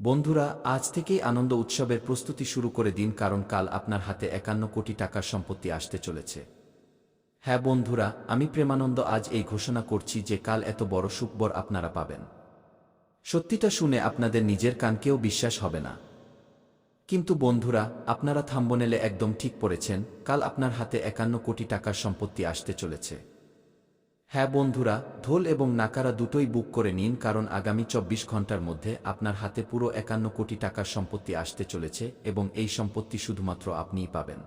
বন্ধুরা, আজ থেকেই আনন্দ উৎসবের প্রস্তুতি শুরু করে দিন, কারণ কাল আপনার হাতে ৫১ কোটি টাকার সম্পত্তি আসতে চলেছে। হ্যাঁ বন্ধুরা, আমি প্রেমানন্দ আজ এই ঘোষণা করছি যে কাল এত বড় সুখবর আপনারা পাবেন। সত্যিটা শুনে আপনাদের নিজের কানকেও বিশ্বাস হবে না। কিন্তু বন্ধুরা, আপনারা থাম্বনেলে একদম ঠিক পড়েছেন, কাল আপনার হাতে ৫১ কোটি টাকার সম্পত্তি আসতে চলেছে। হ্যাঁ বন্ধুরা, ঢোল এবং নাকারা দুটোই বুক করে নিন, কারণ আগামী ২৪ ঘন্টার মধ্যে আপনার হাতে পুরো ৫১ কোটি টাকার সম্পত্তি আসতে চলেছে এবং এই সম্পত্তি শুধুমাত্র আপনিই পাবেন।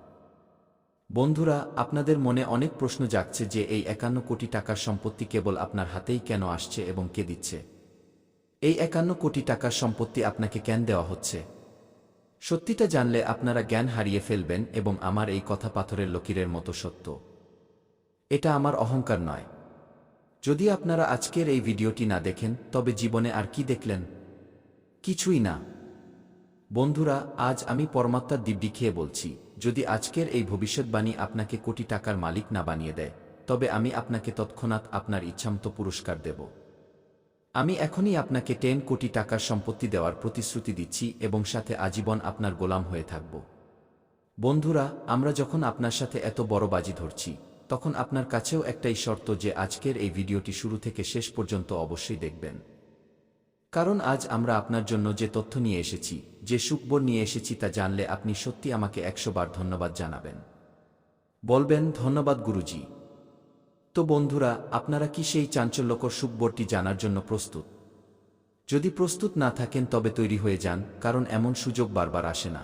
বন্ধুরা, আপনাদের মনে অনেক প্রশ্ন জাগছে যে এই ৫১ কোটি টাকার সম্পত্তি কেবল আপনার হাতেই কেন আসছে এবং কে দিচ্ছে? এই ৫১ কোটি টাকার সম্পত্তি আপনাকে কেন দেওয়া হচ্ছে? সত্যিটা জানলে আপনারা জ্ঞান হারিয়ে ফেলবেন এবং আমার এই কথা পাথরের লকিরের মতো সত্য। এটা আমার অহংকার নয়। যদি আপনারা আজকের এই ভিডিওটি না দেখেন, তবে জীবনে আর কি দেখলেন? কিছুই না। বন্ধুরা, আজ আমি পরমাত্মার দিব্যি খেয়ে বলছি, যদি আজকের এই ভবিষ্যৎবাণী আপনাকে কোটি টাকার মালিক না বানিয়ে দেয়, তবে আমি আপনাকে তৎক্ষণাৎ আপনার ইচ্ছামতো পুরস্কার দেব। আমি এখনই আপনাকে ১০ কোটি টাকার সম্পত্তি দেওয়ার প্রতিশ্রুতি দিচ্ছি এবং সাথে আজীবন আপনার গোলাম হয়ে থাকব। বন্ধুরা, আমরা যখন আপনার সাথে এত বড় বাজি ধরছি, তখন আপনার কাছেও একটাই শর্ত যে আজকের এই ভিডিওটি শুরু থেকে শেষ পর্যন্ত অবশ্যই দেখবেন। কারণ আজ আমরা আপনার জন্য যে তথ্য নিয়ে এসেছি, যে সুখবর নিয়ে এসেছি, তা জানলে আপনি সত্যি আমাকে ১০০ বার ধন্যবাদ জানাবেন। বলবেন, ধন্যবাদ গুরুজি। তো বন্ধুরা, আপনারা কি সেই চাঞ্চল্যকর সুখবরটি জানার জন্য প্রস্তুত? যদি প্রস্তুত না থাকেন তবে তৈরি হয়ে যান, কারণ এমন সুযোগ বারবার আসে না।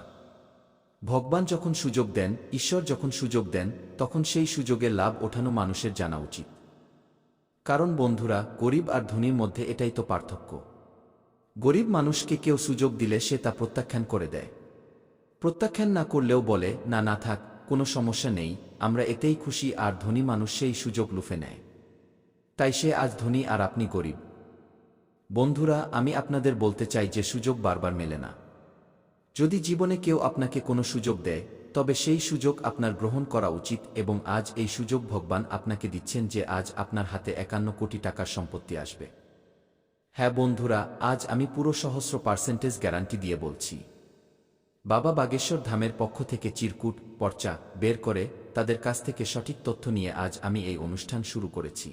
ভগবান যখন সুযোগ দেন, ঈশ্বর যখন সুযোগ দেন, তখন সেই সুযোগের লাভ ওঠানো মানুষের জানা উচিত। কারণ বন্ধুরা, গরিব আর ধনীর মধ্যে এটাই তো পার্থক্য। গরিব মানুষকে কেউ সুযোগ দিলে সে তা প্রত্যাখ্যান করে দেয়। প্রত্যাখ্যান না করলেও বলে, না না থাক, কোনো সমস্যা নেই, আমরা এতেই খুশি। আর ধনী মানুষ সেই সুযোগ লুফে নেয়। তাই সে আজ ধনী আর আপনি গরিব। বন্ধুরা, আমি আপনাদের বলতে চাই যে সুযোগ বারবার মেলে না। যদি জীবনে কেউ আপনাকে কোনো সুযোগ দেয়, তবে সেই সুযোগ আপনার গ্রহণ করা উচিত এবং আজ এই সুযোগ ভগবান আপনাকে দিচ্ছেন যে আজ আপনার হাতে ৫১ কোটি টাকার সম্পত্তি আসবে। হ্যাঁ বন্ধুরা, আজ আমি পুরো ১০০% গ্যারান্টি দিয়ে বলছি। বাবা বাগেশ্বর ধামের পক্ষ থেকে চিরকুট, পর্চা বের করে তাদের কাছ থেকে সঠিক তথ্য নিয়ে আজ আমি এই অনুষ্ঠান শুরু করেছি।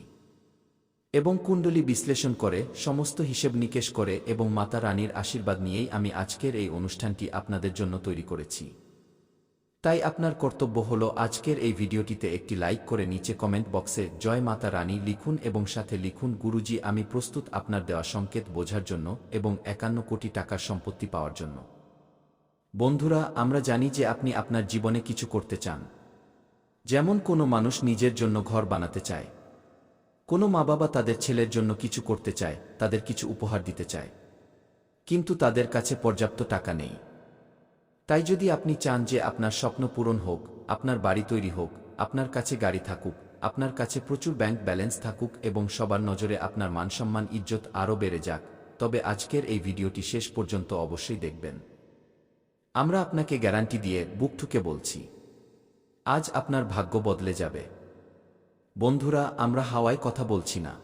এবং কুণ্ডলী বিশ্লেষণ করে, সমস্ত হিসেব নিকেশ করে এবং মাতা রানীর আশীর্বাদ নিয়েই আমি আজকের এই অনুষ্ঠানটি আপনাদের জন্য তৈরি করেছি। তাই আপনার কর্তব্য হলো আজকের এই ভিডিওটিতে একটি লাইক করে নিচে কমেন্ট বক্সে জয় মাতা রানী লিখুন এবং সাথে লিখুন, গুরুজি আমি প্রস্তুত আপনার দেওয়া সংকেত বোঝার জন্য এবং ৫১ কোটি টাকার সম্পত্তি পাওয়ার জন্য। বন্ধুরা, আমরা জানি যে আপনি আপনার জীবনে কিছু করতে চান। যেমন কোনো মানুষ নিজের জন্য ঘর বানাতে চায়, কোনো মা বাবা তাদের ছেলের জন্য কিছু করতে চায়, তাদের কিছু উপহার দিতে চায়, কিন্তু তাদের কাছে পর্যাপ্ত টাকা নেই। তাই যদি আপনি চান যে আপনার স্বপ্ন পূরণ হোক, আপনার বাড়ি তৈরি হোক, আপনার কাছে গাড়ি থাকুক, আপনার কাছে প্রচুর ব্যাংক ব্যালেন্স থাকুক এবং সবার নজরে আপনার মানসম্মান ইজ্জত আরও বেড়ে যাক, তবে আজকের এই ভিডিওটি শেষ পর্যন্ত অবশ্যই দেখবেন। আমরা আপনাকে গ্যারান্টি দিয়ে বুক ঠুকে বলছি, আজ আপনার ভাগ্য বদলে যাবে। বন্ধুরা, আমরা হাওয়ায় কথা বলছি না।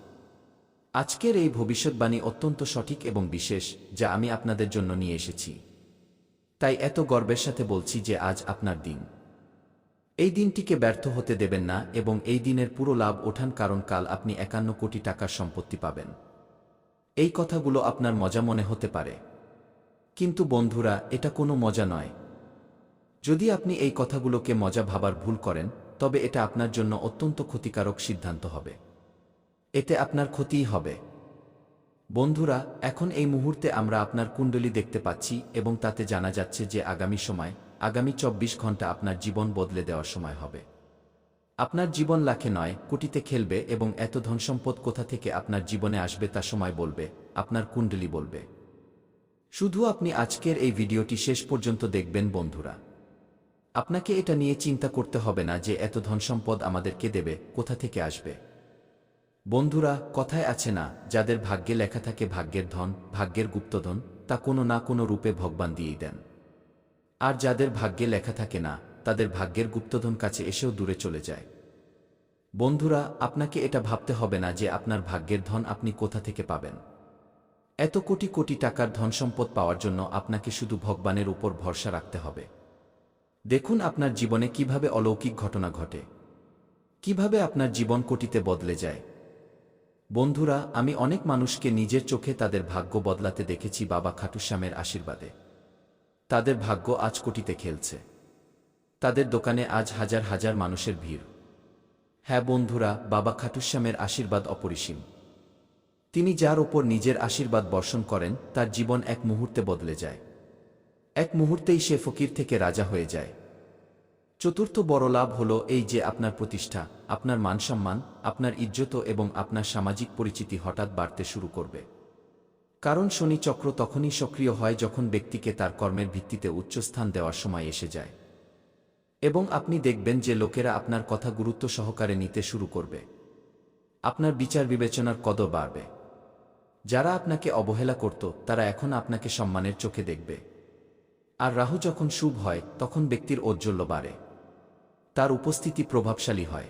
আজকের এই ভবিষ্যৎবাণী অত্যন্ত সঠিক এবং বিশেষ, যা আমি আপনাদের জন্য নিয়ে এসেছি। তাই এত গর্বের সাথে বলছি যে আজ আপনার দিন। এই দিনটিকে ব্যর্থ হতে দেবেন না এবং এই দিনের পুরো লাভ ওঠান, কারণ কাল আপনি ৫১ কোটি টাকার সম্পত্তি পাবেন। এই কথাগুলো আপনার মজা মনে হতে পারে, কিন্তু বন্ধুরা, এটা কোনো মজা নয়। যদি আপনি এই কথাগুলোকে মজা ভাবার ভুল করেন, তবে এটা আপনার জন্য অত্যন্ত ক্ষতিকারক সিদ্ধান্ত হবে। এতে আপনার ক্ষতিই হবে। বন্ধুরা, এখন এই মুহূর্তে আমরা আপনার কুণ্ডলী দেখতে পাচ্ছি এবং তাতে জানা যাচ্ছে যে আগামী ২৪ ঘন্টা আপনার জীবন বদলে দেওয়ার সময় হবে। আপনার জীবন লাখে নয়, কোটিতে খেলবে এবং এত ধনসম্পদ কোথা থেকে আপনার জীবনে আসবে তা সময় বলবে, আপনার কুণ্ডলী বলবে। শুধু আপনি আজকের এই ভিডিওটি শেষ পর্যন্ত দেখবেন। বন্ধুরা, আপনাকে এটা নিয়ে চিন্তা করতে হবে না যে এত ধনসম্পদ আমাদের কে দেবে, কোথা থেকে আসবে। বন্ধুরা, কথায় আছে না, যাদের ভাগ্যে লেখা থাকে ভাগ্যের ধন, ভাগ্যের গুপ্তধন, তা কোনো না কোনো রূপে ভগবান দিয়েই দেন। আর যাদের ভাগ্যে লেখা থাকে না, তাদের ভাগ্যের গুপ্তধন কাছে এসেও দূরে চলে যায়। বন্ধুরা, আপনাকে এটা ভাবতে হবে না যে আপনার ভাগ্যের ধন আপনি কোথা থেকে পাবেন। এত কোটি কোটি টাকার ধনসম্পদ পাওয়ার জন্য আপনাকে শুধু ভগবানের উপর ভরসা রাখতে হবে। দেখুন আপনার জীবনে কিভাবে অলৌকিক ঘটনা ঘটে, কিভাবে আপনার জীবন কোটিতে বদলে যায়। বন্ধুরা, আমি অনেক মানুষকে নিজের চোখে তাদের ভাগ্য বদলাতে দেখেছি বাবা খাটুশ্যামের আশীর্বাদে। তাদের ভাগ্য আজ কোটিতে খেলছে। তাদের দোকানে আজ হাজার হাজার মানুষের ভিড়। হ্যাঁ বন্ধুরা, বাবা খাটুশ্যামের আশীর্বাদ অপরিসীম। তিনি যার ওপর নিজের আশীর্বাদ বর্ষণ করেন তার জীবন এক মুহূর্তে বদলে যায়। এক মুহূর্তেই সে ফকির থেকে রাজা হয়ে যায়। চতুর্থ বড় লাভ হল এই যে আপনার প্রতিষ্ঠা, আপনার মানসম্মান, আপনার ইজ্জত এবং আপনার সামাজিক পরিচিতি হঠাৎ বাড়তে শুরু করবে। কারণ শনি চক্র তখনই সক্রিয় হয় যখন ব্যক্তিকে তার কর্মের ভিত্তিতে উচ্চস্থান দেওয়ার সময় এসে যায়। এবং আপনি দেখবেন যে লোকেরা আপনার কথা গুরুত্ব সহকারে নিতে শুরু করবে। আপনার বিচার বিবেচনার কদর বাড়বে। যারা আপনাকে অবহেলা করত তারা এখন আপনাকে সম্মানের চোখে দেখবে। আর রাহু যখন শুভ হয় তখন ব্যক্তির ঔজ্জ্বল্য বাড়ে, তার উপস্থিতি প্রভাবশালী হয়।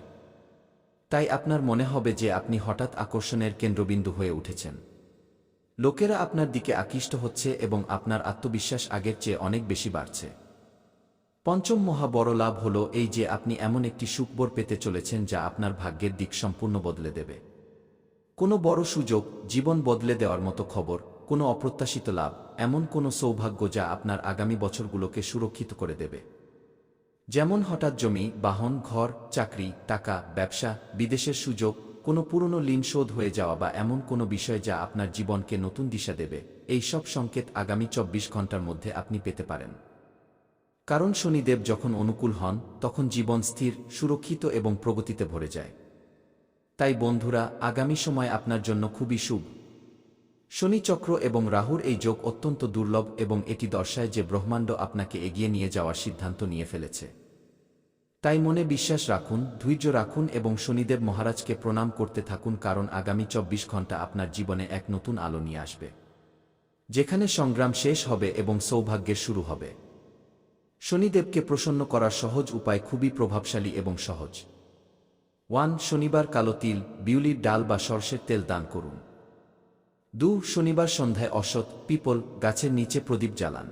তাই আপনার মনে হবে যে আপনি হঠাৎ আকর্ষণের কেন্দ্রবিন্দু হয়ে উঠেছেন। লোকেরা আপনার দিকে আকৃষ্ট হচ্ছে এবং আপনার আত্মবিশ্বাস আগের চেয়ে অনেক বেশি বাড়ছে। পঞ্চম মহা বড় লাভ হল এই যে আপনি এমন একটি সুখবর পেতে চলেছেন যা আপনার ভাগ্যের দিক সম্পূর্ণ বদলে দেবে। কোনো বড় সুযোগ, জীবন বদলে দেওয়ার মতো খবর, কোনো অপ্রত্যাশিত লাভ, এমন কোনো সৌভাগ্য যা আপনার আগামী বছরগুলোকে সুরক্ষিত করে দেবে। যেমন হঠাৎ জমি, বাহন, ঘর, চাকরি, টাকা, ব্যবসা, বিদেশের সুযোগ, কোনো পুরনো ঋণ শোধ হয়ে যাওয়া বা এমন কোনো বিষয় যা আপনার জীবনকে নতুন দিশা দেবে। এই সব সংকেত আগামী ২৪ ঘন্টার মধ্যে আপনি পেতে পারেন। কারণ শনিদেব যখন অনুকূল হন তখন জীবন স্থির, সুরক্ষিত এবং প্রগতিতে ভরে যায়। তাই বন্ধুরা, আগামী সময় আপনার জন্য খুবই শুভ। শনি চক্র এবং রাহুর এই যোগ অত্যন্ত দুর্লভ এবং এটি দর্শায় যে ব্রহ্মাণ্ড আপনাকে এগিয়ে নিয়ে যাওয়ার সিদ্ধান্ত নিয়ে ফেলেছে। তাই মনে বিশ্বাস রাখুন, ধৈর্য রাখুন এবং শনিদেব মহারাজকে প্রণাম করতে থাকুন, কারণ আগামী ২৪ ঘন্টা আপনার জীবনে এক নতুন আলো নিয়ে আসবে, যেখানে সংগ্রাম শেষ হবে এবং সৌভাগ্যের শুরু হবে। শনিদেবকে প্রসন্ন করার সহজ উপায় খুবই প্রভাবশালী এবং সহজ। 1. শনিবার কালো তিল, বিউলির ডাল বা সরষের তেল দান করুন। 2. শনিবার সন্ধ্যায় অশ্বত্থ, পিপল গাছের নিচে প্রদীপ জ্বালান।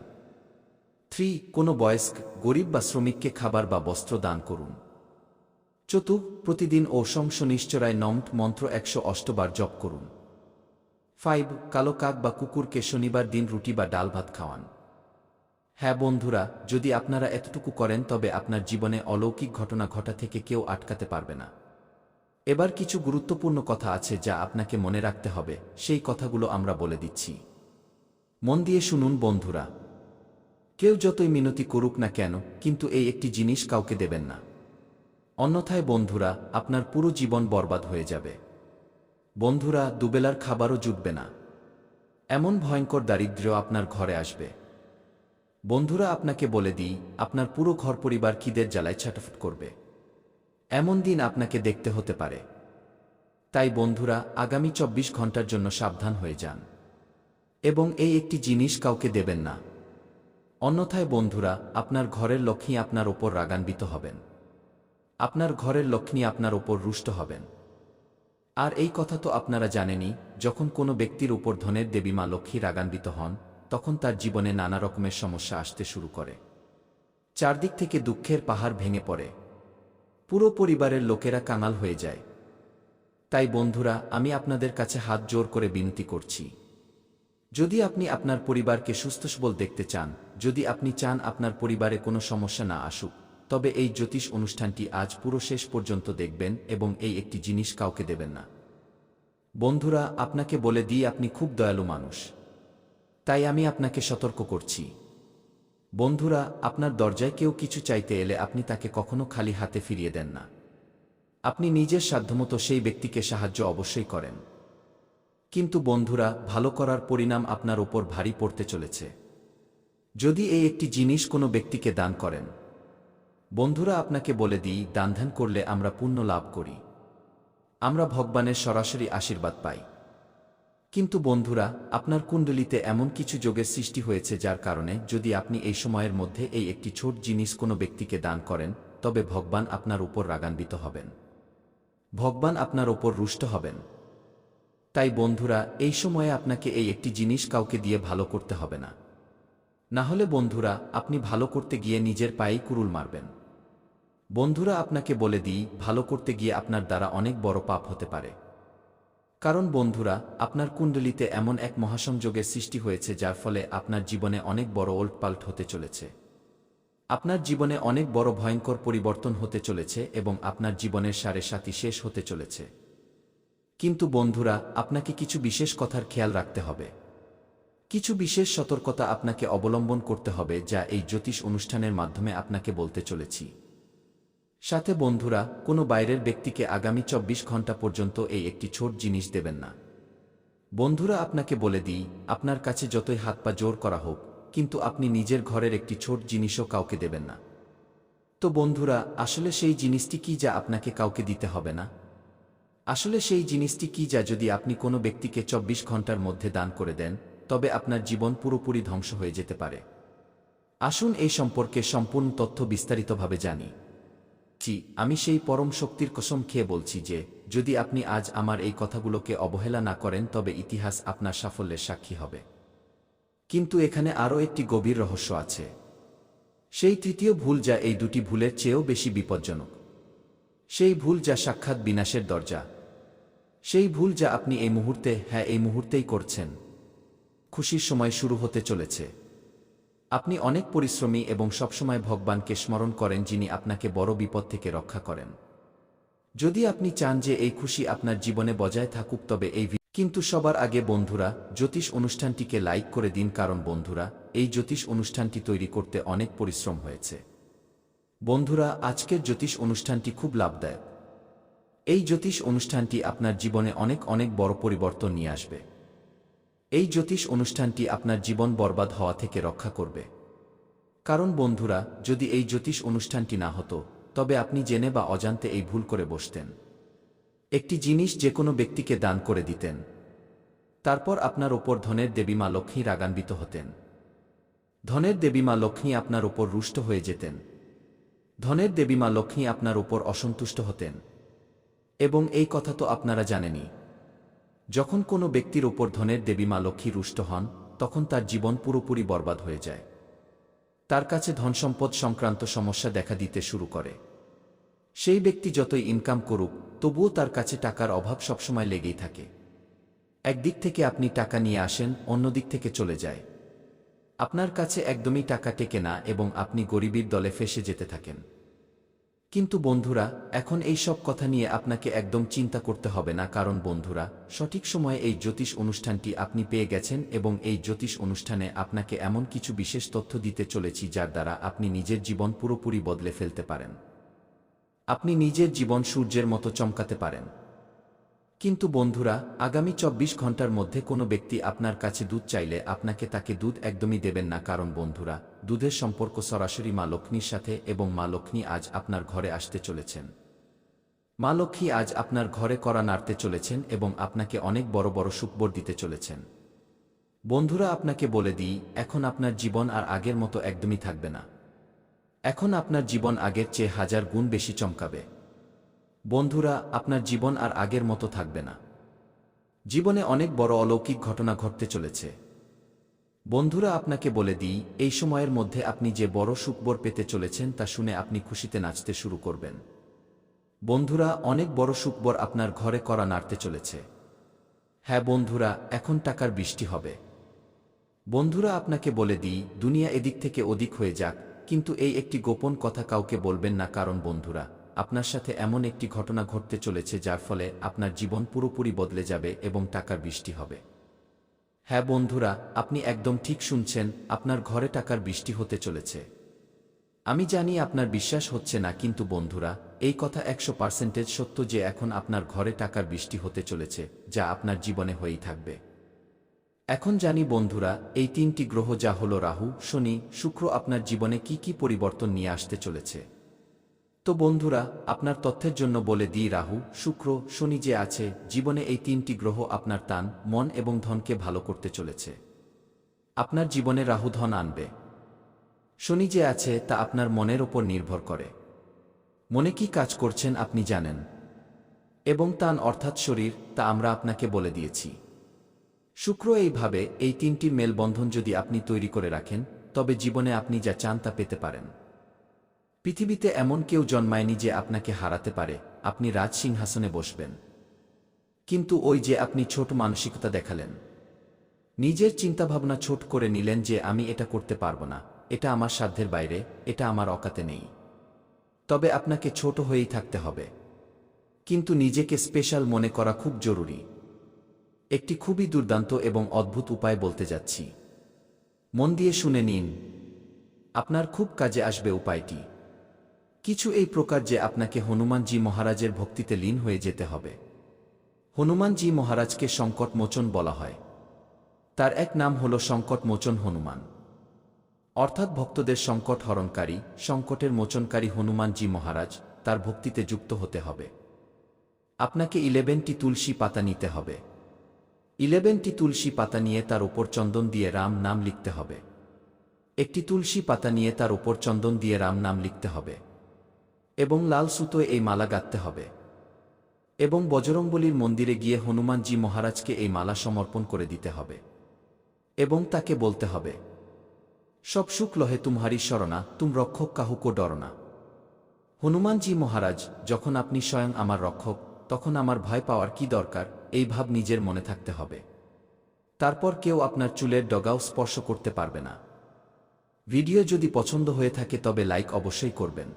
3. কোনো বয়স্ক, গরিব বা শ্রমিককে খাবার বা বস্ত্র দান করুন। 4. প্রতিদিন ওম শনিশ্চরায় নমঃ মন্ত্র ১০৮ বার জপ করুন। 5. কালো কাক বা কুকুরকে শনিবার দিন রুটি বা ডাল ভাত খাওয়ান। হ্যাঁ বন্ধুরা, যদি আপনারা এতটুকু করেন তবে আপনার জীবনে অলৌকিক ঘটনা ঘটা থেকে কেউ আটকাতে পারবে না। এবার কিছু গুরুত্বপূর্ণ কথা আছে যা আপনাকে মনে রাখতে হবে, সেই কথাগুলো আমরা বলে দিচ্ছি। মন দিয়ে শুনুন বন্ধুরা। কেউ যতই মিনতি করুক না কেন, কিন্তু এই একটি জিনিস কাউকে দেবেন না। অন্যথায় বন্ধুরা, আপনার পুরো জীবন বরবাদ হয়ে যাবে। বন্ধুরা, দুবেলার খাবারও জুটবে না। এমন ভয়ঙ্কর দারিদ্র্য আপনার ঘরে আসবে। বন্ধুরা, আপনাকে বলে দিই, আপনার পুরো ঘর পরিবার খিদের জ্বালায় ছটফট করবে। এমন দিন আপনাকে দেখতে হতে পারে। তাই বন্ধুরা, আগামী ২৪ ঘন্টার জন্য সাবধান হয়ে যান এবং এই একটি জিনিস কাউকে দেবেন না। অন্যথায় বন্ধুরা, আপনার ঘরের লক্ষ্মী আপনার ওপর রাগান্বিত হবেন। আপনার ঘরের লক্ষ্মী আপনার ওপর রুষ্ট হবেন। আর এই কথা তো আপনারা জানেনই, যখন কোনো ব্যক্তির উপর ধনের দেবী মা লক্ষ্মী রাগান্বিত হন তখন তার জীবনে নানা রকমের সমস্যা আসতে শুরু করে। চারদিক থেকে দুঃখের পাহাড় ভেঙে পড়ে। পুরো পরিবারের লোকেরা কাঙাল হয়ে যায়। তাই বন্ধুরা, আমি আপনাদের কাছে হাত জোর করে বিনতি করছি, যদি আপনি আপনার পরিবারকে সুস্থ সবল দেখতে চান, যদি আপনি চান আপনার পরিবারে কোনো সমস্যা না আসুক, তবে এই জ্যোতিষ অনুষ্ঠানটি আজ পুরো শেষ পর্যন্ত দেখবেন এবং এই একটি জিনিস কাউকে দেবেন না। বন্ধুরা, আপনাকে বলে দিই, আপনি খুব দয়ালু মানুষ। তাই আমি আপনাকে সতর্ক করছি। বন্ধুরা, আপনার দরজায় কেউ কিছু চাইতে এলে আপনি তাকে কখনো খালি হাতে ফিরিয়ে দেন না। আপনি নিজের সাধ্যমতো সেই ব্যক্তিকে সাহায্য অবশ্যই করেন। কিন্তু বন্ধুরা, ভালো করার পরিণাম আপনার ওপর ভারী পড়তে চলেছে যদি এই একটি জিনিস কোনো ব্যক্তিকে দান করেন। বন্ধুরা, আপনাকে বলে দিই, দানধ্যান করলে আমরা পুণ্য লাভ করি, আমরা ভগবানের সরাসরি আশীর্বাদ পাই। কিন্তু বন্ধুরা, আপনার কুণ্ডলিতে এমন কিছু যোগের সৃষ্টি হয়েছে যার কারণে যদি আপনি এই সময়ের মধ্যে এই একটি ছোট জিনিস কোনো ব্যক্তিকে দান করেন, তবে ভগবান আপনার উপর রাগান্বিত হবেন, ভগবান আপনার ওপর রুষ্ট হবেন। তাই বন্ধুরা, এই সময়ে আপনাকে এই একটি জিনিস কাউকে দিয়ে ভালো করতে হবে না। না হলে বন্ধুরা, আপনি ভালো করতে গিয়ে নিজের পায়েই কুড়ুল মারবেন। বন্ধুরা, আপনাকে বলে দিই, ভালো করতে গিয়ে আপনার দ্বারা অনেক বড় পাপ হতে পারে। কারণ বন্ধুরা, আপনার কুণ্ডলিতে এমন এক মহাসংযোগের সৃষ্টি হয়েছে যার ফলে আপনার জীবনে অনেক বড় ওলটপালট হতে চলেছে। আপনার জীবনে অনেক বড় ভয়ঙ্কর পরিবর্তন হতে চলেছে এবং আপনার জীবনের সাড়ে সাথী শেষ হতে চলেছে। কিন্তু বন্ধুরা, আপনাকে কিছু বিশেষ কথার খেয়াল রাখতে হবে। কিছু বিশেষ সতর্কতা আপনাকে অবলম্বন করতে হবে, যা এই জ্যোতিষ অনুষ্ঠানের মাধ্যমে আপনাকে বলতে চলেছি। সাথে বন্ধুরা, কোনো বাইরের ব্যক্তিকে আগামী 24 ঘন্টা পর্যন্ত এই একটি ছোট জিনিস দেবেন না। বন্ধুরা, আপনাকে বলে দিই, আপনার কাছে যতই হাত পা জোর করা হোক, কিন্তু আপনি নিজের ঘরের একটি ছোট জিনিসও কাউকে দেবেন না। তো বন্ধুরা, আসলে সেই জিনিসটি কি যা আপনাকে কাউকে দিতে হবে না? আসলে সেই জিনিসটি কি যা যদি আপনি কোনো ব্যক্তিকে 24 ঘন্টার মধ্যে দান করে দেন, তবে আপনার জীবন পুরোপুরি ধ্বংস হয়ে যেতে পারে? আসুন এই সম্পর্কে সম্পূর্ণ তথ্য বিস্তারিতভাবে জানি। আমি সেই পরম শক্তির কসম খেয়ে বলছি যে, যদি আপনি আজ আমার এই কথাগুলোকে অবহেলা না করেন, তবে ইতিহাস আপনার সাফল্যের সাক্ষী হবে। কিন্তু এখানে আরও একটি গভীর রহস্য আছে। সেই তৃতীয় ভুল, যা এই দুটি ভুলের চেয়েও বেশি বিপজ্জনক। সেই ভুল যা সাক্ষাৎ বিনাশের দরজা। সেই ভুল যা আপনি এই মুহূর্তে, হ্যাঁ এই মুহূর্তেই করছেন। খুশির সময় শুরু হতে চলেছে। আপনি অনেক পরিশ্রমী এবং সবসময় ভগবানকে স্মরণ করেন, যিনি আপনাকে বড় বিপদ থেকে রক্ষা করেন। যদি আপনি চান যে এই খুশি আপনার জীবনে বজায় থাকুক, তবে কিন্তু সবার আগে বন্ধুরা, জ্যোতিষ অনুষ্ঠানটিকে লাইক করে দিন, কারণ বন্ধুরা, এই জ্যোতিষ অনুষ্ঠানটি তৈরি করতে অনেক পরিশ্রম হয়েছে। বন্ধুরা, আজকের জ্যোতিষ অনুষ্ঠানটি খুব লাভদায়ক। এই জ্যোতিষ অনুষ্ঠানটি আপনার জীবনে অনেক অনেক বড় পরিবর্তন নিয়ে আসবে। এই জ্যোতিষ অনুষ্ঠানটি আপনার জীবন বরবাদ হওয়া থেকে রক্ষা করবে। কারণ বন্ধুরা, যদি এই জ্যোতিষ অনুষ্ঠানটি না হতো, তবে আপনি জেনে বা অজান্তে এই ভুল করে বসতেন। একটি জিনিস যে কোনো ব্যক্তিকে দান করে দিতেন। তারপর আপনার ওপর ধনের দেবী মা লক্ষ্মী রাগান্বিত হতেন। ধনের দেবী মা লক্ষ্মী আপনার ওপর রুষ্ট হয়ে যেতেন। ধনের দেবী মা লক্ষ্মী আপনার ওপর অসন্তুষ্ট হতেন। এবং এই কথা তো আপনারা জানেনই, যখন কোনো ব্যক্তির ওপর ধনের দেবী মা লক্ষ্মী রুষ্ট হন, তখন তার জীবন পুরোপুরি বরবাদ হয়ে যায়। তার কাছে ধনসম্পদ সংক্রান্ত সমস্যা দেখা দিতে শুরু করে। সেই ব্যক্তি যতই ইনকাম করুক, তবুও তার কাছে টাকার অভাব সবসময় লেগেই থাকে। একদিক থেকে আপনি টাকা নিয়ে আসেন, অন্য দিক থেকে চলে যায়। আপনার কাছে একদমই টাকা টেকে না এবং আপনি গরিবের দলে ফেঁসে যেতে থাকেন। কিন্তু বন্ধুরা, এখন এই সব কথা নিয়ে আপনাকে একদম চিন্তা করতে হবে না, কারণ বন্ধুরা, সঠিক সময়ে এই জ্যোতিষ অনুষ্ঠানটি আপনি পেয়ে গেছেন এবং এই জ্যোতিষ অনুষ্ঠানে আপনাকে এমন কিছু বিশেষ তথ্য দিতে চলেছি যার দ্বারা আপনি নিজের জীবন পুরোপুরি বদলে ফেলতে পারেন। আপনি নিজের জীবন সূর্যের মতো চমকাতে পারেন। কিন্তু বন্ধুরা, আগামী 24 ঘন্টার মধ্যে কোনো ব্যক্তি আপনার কাছে দুধ চাইলে আপনাকে তাকে দুধ একদমই দেবেন না, কারণ বন্ধুরা, দুধের সম্পর্ক সরাসরি মা লক্ষ্মীর সাথে এবং মা লক্ষ্মী আজ আপনার ঘরে আসতে চলেছেন। মা লক্ষ্মী আজ আপনার ঘরে কড়া নাড়তে চলেছেন এবং আপনাকে অনেক বড় বড় সুখবর দিতে চলেছেন। বন্ধুরা, আপনাকে বলে দিই, এখন আপনার জীবন আর আগের মতো একদমই থাকবে না। এখন আপনার জীবন আগের চেয়ে 1000 গুণ বেশি চমকাবে। বন্ধুরা, আপনার জীবন আর আগের মতো থাকবে না। জীবনে অনেক বড় অলৌকিক ঘটনা ঘটতে চলেছে। বন্ধুরা, আপনাকে বলে দিই, এই সময়ের মধ্যে আপনি যে বড় সুখবর পেতে চলেছেন তা শুনে আপনি খুশিতে নাচতে শুরু করবেন। বন্ধুরা, অনেক বড় সুখবর আপনার ঘরে কড়া নাড়তে চলেছে। হ্যাঁ বন্ধুরা, এখন টাকার বৃষ্টি হবে। বন্ধুরা, আপনাকে বলে দিই, দুনিয়া এদিক থেকে ওদিক হয়ে যাক, কিন্তু এই একটি গোপন কথা কাউকে বলবেন না, কারণ বন্ধুরা, আপনার সাথে এমন একটি ঘটনা ঘটতে চলেছে যার ফলে আপনার জীবন পুরোপুরি বদলে যাবে এবং টাকার বৃষ্টি হবে। হ্যাঁ বন্ধুরা, আপনি একদম ঠিক শুনছেন, আপনার ঘরে টাকার বৃষ্টি হতে চলেছে। আমি জানি আপনার বিশ্বাস হচ্ছে না, কিন্তু বন্ধুরা, এই কথা 100% সত্য যে এখন আপনার ঘরে টাকার বৃষ্টি হতে চলেছে, যা আপনার জীবনে হয়েই থাকবে। এখন জানি বন্ধুরা, এই 3টি গ্রহ যা হলো রাহু, শনি, শুক্র আপনার জীবনে কি কি পরিবর্তন নিয়ে আসতে চলেছে। তো বন্ধুরা, আপনার তথ্যের জন্য বলে দিই, রাহু, শুক্র, শনি যে আছে জীবনে, এই 3টি গ্রহ আপনার তান, মন এবং ধনকে ভালো করতে চলেছে। আপনার জীবনে রাহু ধন আনবে। শনি যে আছে তা আপনার মনের ওপর নির্ভর করে। মনে কি কাজ করছেন আপনি জানেন। এবং তান অর্থাৎ শরীর, তা আমরা আপনাকে বলে দিয়েছি। শুক্র এইভাবে এই তিনটির মেলবন্ধন যদি আপনি তৈরি করে রাখেন, তবে জীবনে আপনি যা চান তা পেতে পারেন। পৃথিবীতে এমন কেউ জন্মায়নি যে আপনাকে হারাতে পারে, আপনি রাজ সিংহাসনে বসবেন। কিন্তু ওই যে আপনি ছোট মানসিকতা দেখালেন, নিজের চিন্তাভাবনা ছোট করে নিলেন যে আমি এটা করতে পারবো না, এটা আমার সাধ্যের বাইরে, এটা আমার অকাতে নেই। তবে আপনাকে ছোট হয়েই থাকতে হবে, কিন্তু নিজেকে স্পেশাল মনে করা খুব জরুরি। একটি খুবই দুর্দান্ত এবং অদ্ভুত উপায় বলতে যাচ্ছি, মন দিয়ে শুনে নিন। আপনার খুব কাজে আসবে উপায়টি। কিছু এই প্রকার যে আপনাকে হনুমানজি মহারাজের ভক্তিতে লীন হয়ে যেতে হবে। হনুমানজি মহারাজকে সংকট মোচন বলা হয়। তার এক নাম হল সংকট মোচন হনুমান, অর্থাৎ ভক্তদের সংকট হরণকারী, সংকটের মোচনকারী হনুমানজি মহারাজ। তার ভক্তিতে যুক্ত হতে হবে। আপনাকে 11টি তুলসী পাতা নিতে হবে। 11টি তুলসী পাতা নিয়ে তার উপর চন্দন দিয়ে রাম নাম লিখতে হবে। একটি তুলসী পাতা নিয়ে তার উপর চন্দন দিয়ে রাম নাম লিখতে হবে এবং লাল সুতোয় এই মালা গাঁথতে হবে এবং বজরংবলীর মন্দিরে গিয়ে হনুমানজি মহারাজকে এই মালা সমর্পণ করে দিতে হবে এবং তাকে বলতে হবে, সব সুখ লহে তুমহারি শরণা, তুম রক্ষক কাহু কো ডরনা। হনুমানজি মহারাজ, যখন আপনি স্বয়ং আমার রক্ষক, তখন আমার ভয় পাওয়ার কি দরকার, এই ভাব নিজের মনে থাকতে হবে। তারপর কেউ আপনার চুলের ডগাও স্পর্শ করতে পারবে না। ভিডিও যদি পছন্দ হয়ে থাকে তবে লাইক অবশ্যই করবেন।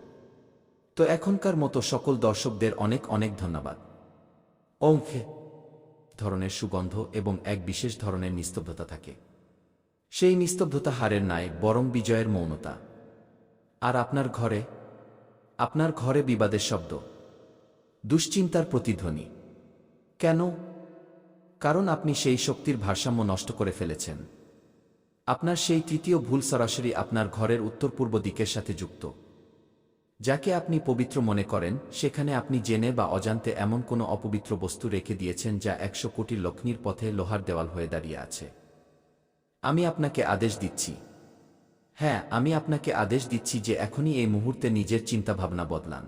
তো এখনকার মতো সকল দর্শকদের অনেক অনেক ধন্যবাদ। ওমফে ধরনের সুগন্ধ এবং এক বিশেষ ধরনের নিস্তব্ধতা থাকে। সেই নিস্তব্ধতা হারের নয়, বরং বিজয়ের মৌনতা। আর আপনার ঘরে বিবাদের শব্দ, দুশ্চিন্তার প্রতিধ্বনি। কেন? কারণ আপনি সেই শক্তির ভারসাম্য নষ্ট করে ফেলেছেন। আপনার সেই তৃতীয় ভুল সরাসরি আপনার ঘরের উত্তর পূর্ব দিকের সাথে যুক্ত। যাকে আপনি পবিত্র মনে করেন, সেখানে আপনি জেনে বা অজান্তে এমন কোনো অপবিত্র বস্তু রেখে দিয়েছেন যা 100 কোটি লক্ষ্মীর পথে লোহার দেওয়াল হয়ে দাঁড়িয়ে আছে। আমি আপনাকে আদেশ দিচ্ছি, হ্যাঁ, আমি আপনাকে আদেশ দিচ্ছি যে এখনই এই মুহূর্তে নিজের চিন্তাভাবনা বদলান।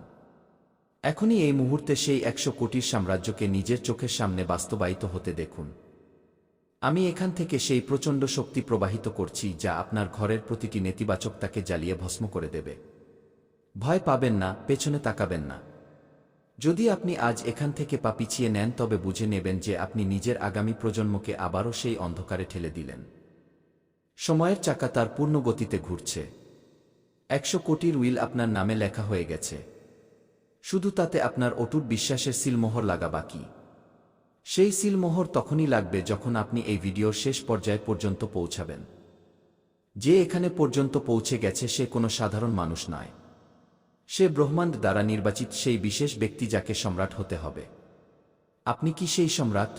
এখনই এই মুহূর্তে সেই 100 কোটির সাম্রাজ্যকে নিজের চোখের সামনে বাস্তবায়িত হতে দেখুন। আমি এখান থেকে সেই প্রচণ্ড শক্তি প্রবাহিত করছি যা আপনার ঘরের প্রতিটি নেতিবাচকতাকে জ্বালিয়ে ভস্ম করে দেবে। ভয় পাবেন না, পেছনে তাকাবেন না। যদি আপনি আজ এখান থেকে পা পিছিয়ে নেন, তবে বুঝে নেবেন যে আপনি নিজের আগামী প্রজন্মকে আবারও সেই অন্ধকারে ঠেলে দিলেন। সময়ের চাকা তার পূর্ণ গতিতে ঘুরছে। 100 কোটির উইল আপনার নামে লেখা হয়ে গেছে। শুধু তাতে আপনার অটুট বিশ্বাসের সিলমোহর লাগা বাকি। সেই সিলমোহর তখনই লাগবে যখন আপনি এই ভিডিওর শেষ পর্যায় পর্যন্ত পৌঁছাবেন। যে এখানে পর্যন্ত পৌঁছে গেছে সে কোনো সাধারণ মানুষ নয়। সে ব্রহ্মাণ্ড দ্বারা নির্বাচিত সেই বিশেষ ব্যক্তি যাকে সম্রাট হতে হবে। আপনি কি সেই সম্রাট?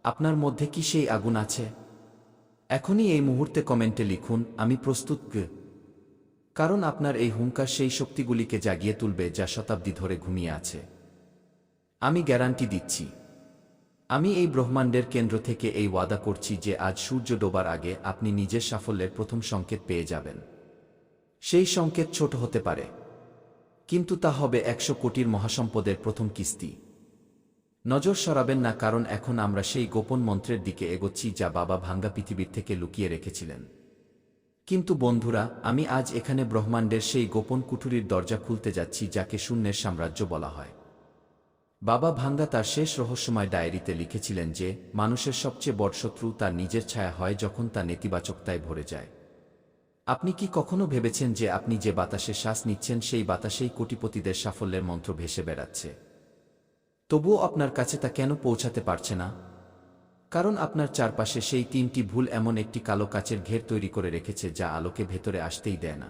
আপনার মধ্যে কি সেই আগুন আছে? এখনই এই মুহূর্তে কমেন্টে লিখুন, আমি প্রস্তুত। কারণ আপনার এই হুঙ্কার সেই শক্তিগুলিকে জাগিয়ে তুলবে যা শতাব্দী ধরে ঘুমিয়ে আছে। আমি গ্যারান্টি দিচ্ছি। আমি এই ব্রহ্মাণ্ডের কেন্দ্র থেকে এই ওয়াদা করছি যে আজ সূর্য ডোবার আগে আপনি নিজের সাফল্যের প্রথম সংকেত পেয়ে যাবেন। সেই সংকেত ছোট হতে পারে, কিন্তু তা হবে 100 কোটির মহাসম্পদের প্রথম কিস্তি। নজর সরাবেন না, কারণ এখন আমরা সেই গোপন মন্ত্রের দিকে এগোচ্ছি যা বাবা ভাঙ্গা পৃথিবীর থেকে লুকিয়ে রেখেছিলেন। কিন্তু বন্ধুরা, আমি আজ এখানে ব্রহ্মাণ্ডের সেই গোপন কুঠুরির দরজা খুলতে যাচ্ছি যাকে শূন্যের সাম্রাজ্য বলা হয়। বাবা ভাঙ্গা তার শেষ রহস্যময় ডায়েরিতে লিখেছিলেন যে মানুষের সবচেয়ে বড় শত্রু তার নিজের ছায়া হয় যখন তা নেতিবাচকতায় ভরে যায়। আপনি কি কখনো ভেবেছেন যে আপনি যে বাতাসে শ্বাস নিচ্ছেন সেই বাতাসেই কোটিপতিদের সাফল্যের মন্ত্র ভেসে বেড়াচ্ছে? তবুও আপনার কাছে তা কেন পৌঁছাতে পারছে না? কারণ আপনার চারপাশে সেই 3টি ভুল এমন একটি কালো কাচের ঘের তৈরি করে রেখেছে যা আলোকে ভেতরে আসতেই দেয় না।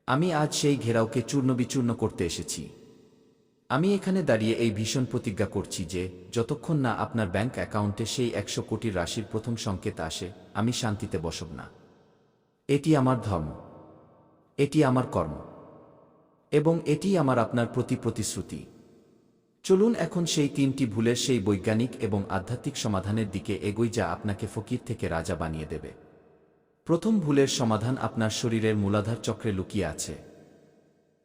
আমি আজ সেই ঘেরাওকে চূর্ণবিচূর্ণ করতে এসেছি। আমি এখানে দাঁড়িয়ে এই ভীষণ প্রতিজ্ঞা করছি যে যতক্ষণ না আপনার ব্যাংক অ্যাকাউন্টে সেই 100 কোটির রাশির প্রথম সংকেত আসে, আমি শান্তিতে বসব না। এটি আমার ধর্ম, এটি আমার কর্ম, এবং এটি আমার আপনার প্রতি প্রতিশ্রুতি। চলুন এখন সেই 3টি ভুলের সেই বৈজ্ঞানিক এবং আধ্যাত্মিক সমাধানের দিকে এগোই যা আপনাকে ফকির থেকে রাজা বানিয়ে দেবে। প্রথম ভুলের সমাধান আপনার শরীরের মূলাধার চক্রে লুকিয়ে আছে।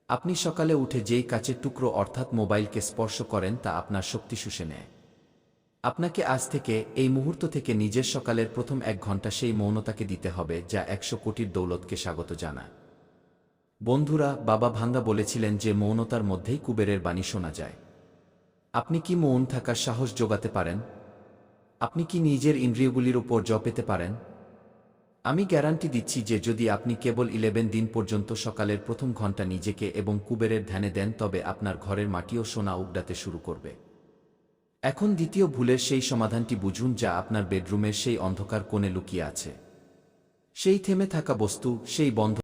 আপনি সকালে উঠে যেই কাচের টুকরো অর্থাৎ মোবাইলকে স্পর্শ করেন তা আপনার শক্তি শুষে নেয়। আপনাকে আজ থেকে এই মুহূর্ত থেকে নিজের সকালের প্রথম 1 ঘন্টা সেই মৌনতাকে দিতে হবে যা 100 কোটির দৌলতকে স্বাগত জানায়। বন্ধুরা, বাবা ভাঙ্গা বলেছিলেন যে মৌনতার মধ্যেই কুবেরের বাণী শোনা যায়। আপনি কি মৌন থাকার সাহস জোগাতে পারেন? আপনি কি নিজের ইন্দ্রিয়গুলির উপর জয় পেতে পারেন? আমি গ্যারান্টি দিচ্ছি যে যদি আপনি কেবল 11 দিন পর্যন্ত সকালের প্রথম ঘন্টা নিজেকে এবং কুবেরের ধ্যানে দেন তবে আপনার ঘরের মাটিও সোনা উগড়াতে শুরু করবে। এখন দ্বিতীয় ভুলের সেই সমাধানটি বুঝুন যা আপনার বেডরুমের সেই অন্ধকার কোণে লুকিয়ে আছে। সেই থেমে থাকা বস্তু, সেই বন্ধ